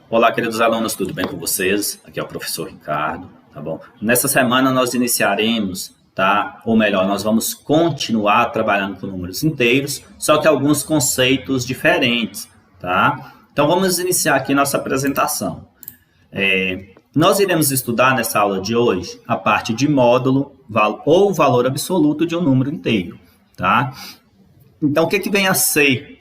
Olá, queridos alunos, tudo bem com vocês? Aqui é o professor Ricardo, tá bom? Nessa semana nós iniciaremos, tá? Ou melhor, nós vamos continuar trabalhando com números inteiros, só que alguns conceitos diferentes, tá? Então vamos iniciar aqui nossa apresentação. Nós iremos estudar nessa aula de hoje a parte de módulo ou valor absoluto de um número inteiro, tá? Então o que vem a ser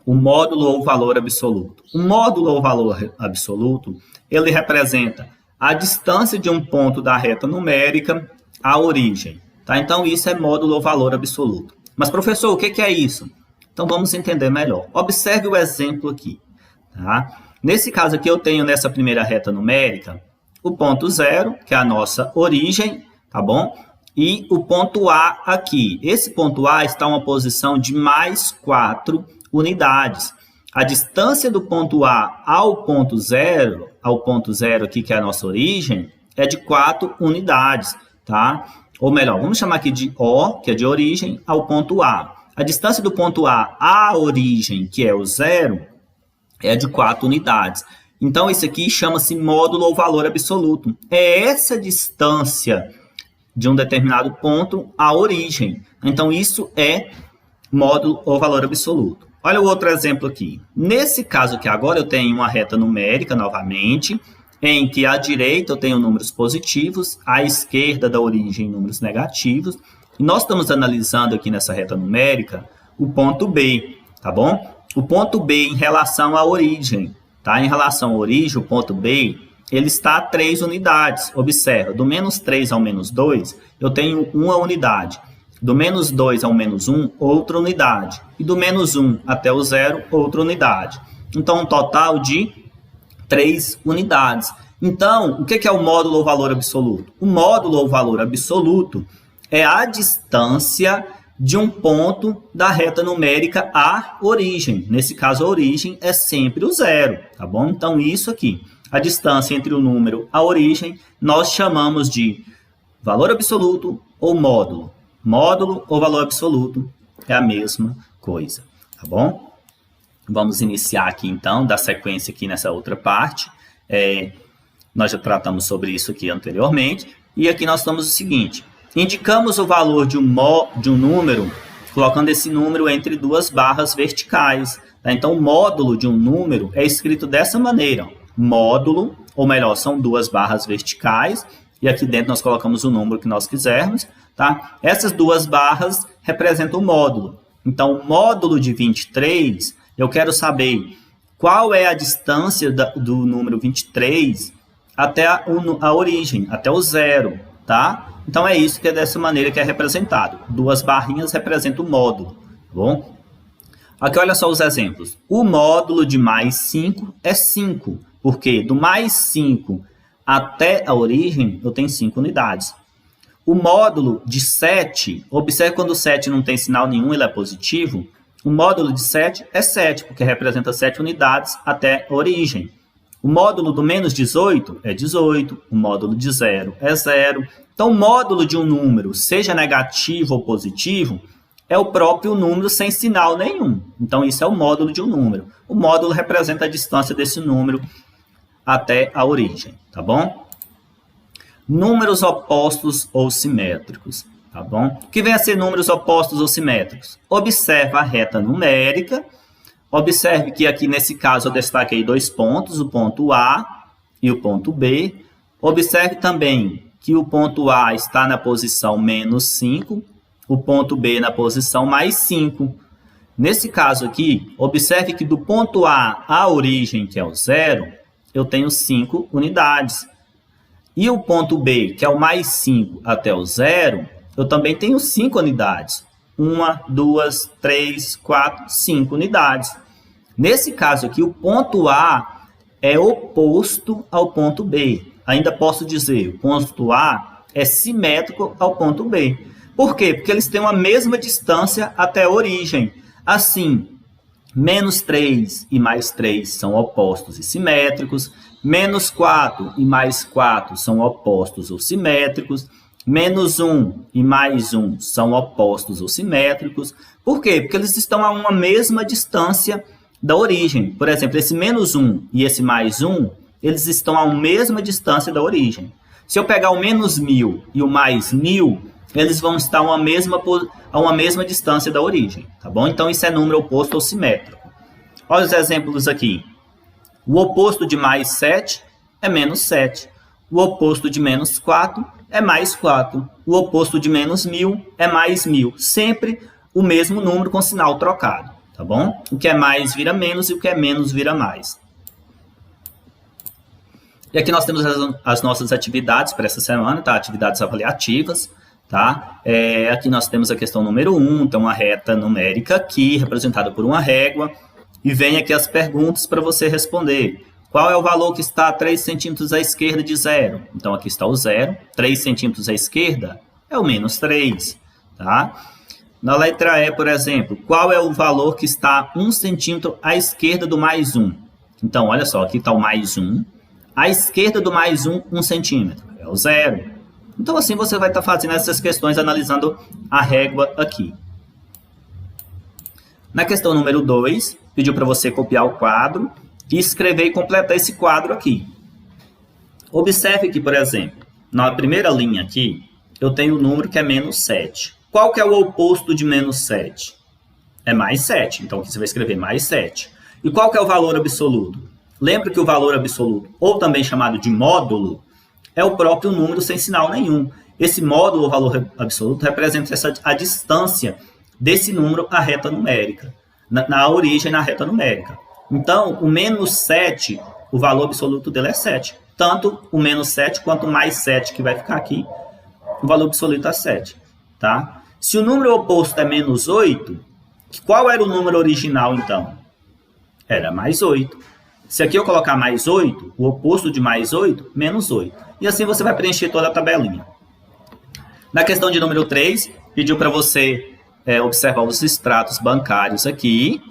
o módulo ou valor absoluto? O módulo ou valor absoluto, ele representa a distância de um ponto da reta numérica à origem, tá? Então, isso é módulo ou valor absoluto. Mas, professor, o que é isso? Então, vamos entender melhor. Observe o exemplo aqui, tá? Nesse caso aqui, eu tenho nessa primeira reta numérica o ponto 0, que é a nossa origem, tá bom? E o ponto A aqui. Esse ponto A está em uma posição de mais 4 unidades. A distância do ponto A ao ponto 0 aqui, que é a nossa origem, é de 4 unidades, tá? Ou melhor, vamos chamar aqui de O, que é de origem, ao ponto A. A distância do ponto A à origem, que é o 0, é de 4 unidades. Então, isso aqui chama-se módulo ou valor absoluto. É essa distância de um determinado ponto à origem. Então, isso é módulo ou valor absoluto. Olha o outro exemplo aqui. Nesse caso aqui agora eu tenho uma reta numérica novamente, em que à direita eu tenho números positivos, à esquerda da origem números negativos. E nós estamos analisando aqui nessa reta numérica o ponto B, tá bom? O ponto B em relação à origem, tá? Em relação à origem, o ponto B, ele está a 3 unidades. Observa, do menos 3 ao menos 2, eu tenho uma unidade. Do menos 2 ao menos 1, outra unidade. E do menos 1 até o 0, outra unidade. Então, um total de 3 unidades. Então, o que é o módulo ou valor absoluto? O módulo ou valor absoluto é a distância de um ponto da reta numérica à origem. Nesse caso, a origem é sempre o 0, tá bom? Então, isso aqui, a distância entre o número e a origem, nós chamamos de valor absoluto ou módulo. Módulo ou valor absoluto é a mesma coisa, tá bom? Vamos iniciar aqui, então, da sequência aqui nessa outra parte. Nós já tratamos sobre isso aqui anteriormente. E aqui nós temos o seguinte. Indicamos o valor de um número, colocando esse número entre duas barras verticais. Tá? Então, o módulo de um número é escrito dessa maneira. Módulo, ou melhor, são duas barras verticais. E aqui dentro nós colocamos o número que nós quisermos. Tá? Essas duas barras representam o módulo. Então, o módulo de 23, eu quero saber qual é a distância do número 23 até a origem, até o 0. Tá? Então, é isso que é dessa maneira que é representado. Duas barrinhas representam o módulo. Tá bom? Aqui, olha só os exemplos. O módulo de mais 5 é 5, porque do mais 5 até a origem, eu tenho 5 unidades. O módulo de 7, observe quando o 7 não tem sinal nenhum, ele é positivo. O módulo de 7 é 7, porque representa 7 unidades até a origem. O módulo do menos 18 é 18. O módulo de 0 é 0. Então, o módulo de um número, seja negativo ou positivo, é o próprio número sem sinal nenhum. Então, isso é o módulo de um número. O módulo representa a distância desse número até a origem, tá bom? Números opostos ou simétricos, tá bom? O que vem a ser números opostos ou simétricos? Observe a reta numérica. Observe que aqui, nesse caso, eu destaquei 2 pontos, o ponto A e o ponto B. Observe também que o ponto A está na posição menos 5, o ponto B na posição mais 5. Nesse caso aqui, observe que do ponto A à origem, que é o 0, eu tenho 5 unidades. E o ponto B, que é o mais 5 até o 0, eu também tenho 5 unidades. 1, 2, 3, 4, 5 unidades. Nesse caso aqui, o ponto A é oposto ao ponto B. Ainda posso dizer, o ponto A é simétrico ao ponto B. Por quê? Porque eles têm a mesma distância até a origem. Assim, menos 3 e mais 3 são opostos e simétricos. Menos 4 e mais 4 são opostos ou simétricos. Menos 1 e mais 1 são opostos ou simétricos. Por quê? Porque eles estão a uma mesma distância da origem. Por exemplo, esse menos 1 e esse mais 1, eles estão a mesma distância da origem. Se eu pegar o menos 1000 e o mais 1000, eles vão estar a uma mesma distância da origem, tá bom? Então, isso é número oposto ou simétrico. Olha os exemplos aqui. O oposto de mais 7 é menos 7. O oposto de menos 4 é mais 4. O oposto de menos 1000 é mais 1000. Sempre o mesmo número com sinal trocado, tá bom? O que é mais vira menos e o que é menos vira mais. E aqui nós temos as nossas atividades para essa semana, tá? Atividades avaliativas, tá? Aqui nós temos a questão número 1, então uma reta numérica aqui, representada por uma régua. E vem aqui as perguntas para você responder. Qual é o valor que está a 3 centímetros à esquerda de 0? Então, aqui está o 0. 3 centímetros à esquerda é o menos 3. Tá? Na letra E, por exemplo, qual é o valor que está 1 centímetro à esquerda do mais 1? Então, olha só, aqui está o mais 1. À esquerda do mais 1, 1 centímetro. É o 0. Então, assim, você vai estar fazendo essas questões analisando a régua aqui. Na questão número 2, pediu para você copiar o quadro e escrever e completar esse quadro aqui. Observe que, por exemplo, na primeira linha aqui, eu tenho o número que é menos 7. Qual que é o oposto de menos 7? É mais 7. Então, aqui você vai escrever mais 7. E qual que é o valor absoluto? Lembra que o valor absoluto, ou também chamado de módulo, é o próprio número sem sinal nenhum. Esse módulo, ou valor absoluto, representa a distância desse número à reta numérica, na origem na reta numérica. Então, o menos 7, o valor absoluto dele é 7. Tanto o menos 7 quanto o mais 7 que vai ficar aqui, o valor absoluto é 7. Tá? Se o número oposto é menos 8, qual era o número original então? Era mais 8. Se aqui eu colocar mais 8, o oposto de mais 8, menos 8. E assim você vai preencher toda a tabelinha. Na questão de número 3, pediu para você observar os extratos bancários aqui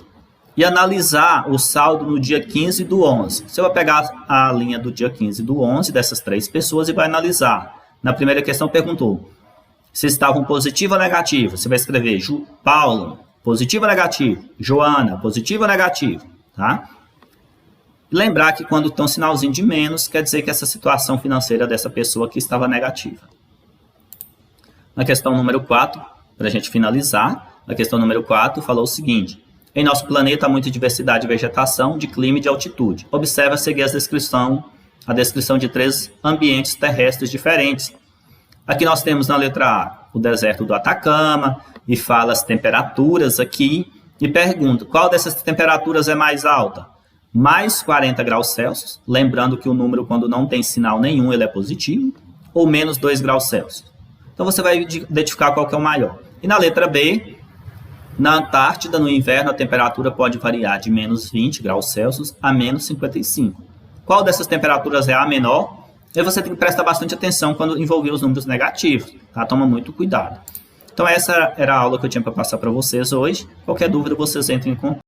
e analisar o saldo no dia 15 do 11. Você vai pegar a linha do dia 15 do 11 dessas 3 pessoas e vai analisar. Na primeira questão perguntou se estavam positivo ou negativo. Você vai escrever Paulo, positivo ou negativo. Joana, positivo ou negativo. Tá? Lembrar que quando tem um sinalzinho de menos, quer dizer que essa situação financeira dessa pessoa aqui estava negativa. Na questão número 4, para a gente finalizar, na questão número 4, falou o seguinte: em nosso planeta há muita diversidade de vegetação, de clima e de altitude. Observe a seguir a descrição de 3 ambientes terrestres diferentes. Aqui nós temos na letra A o deserto do Atacama, e fala as temperaturas aqui, e pergunta qual dessas temperaturas é mais alta? Mais 40 graus Celsius, lembrando que o número quando não tem sinal nenhum ele é positivo, ou menos 2 graus Celsius. Então você vai identificar qual que é o maior. E na letra B, na Antártida, no inverno, a temperatura pode variar de menos 20 graus Celsius a menos 55. Qual dessas temperaturas é a menor? E você tem que prestar bastante atenção quando envolver os números negativos, tá? Toma muito cuidado. Então essa era a aula que eu tinha para passar para vocês hoje. Qualquer dúvida, vocês entrem em contato.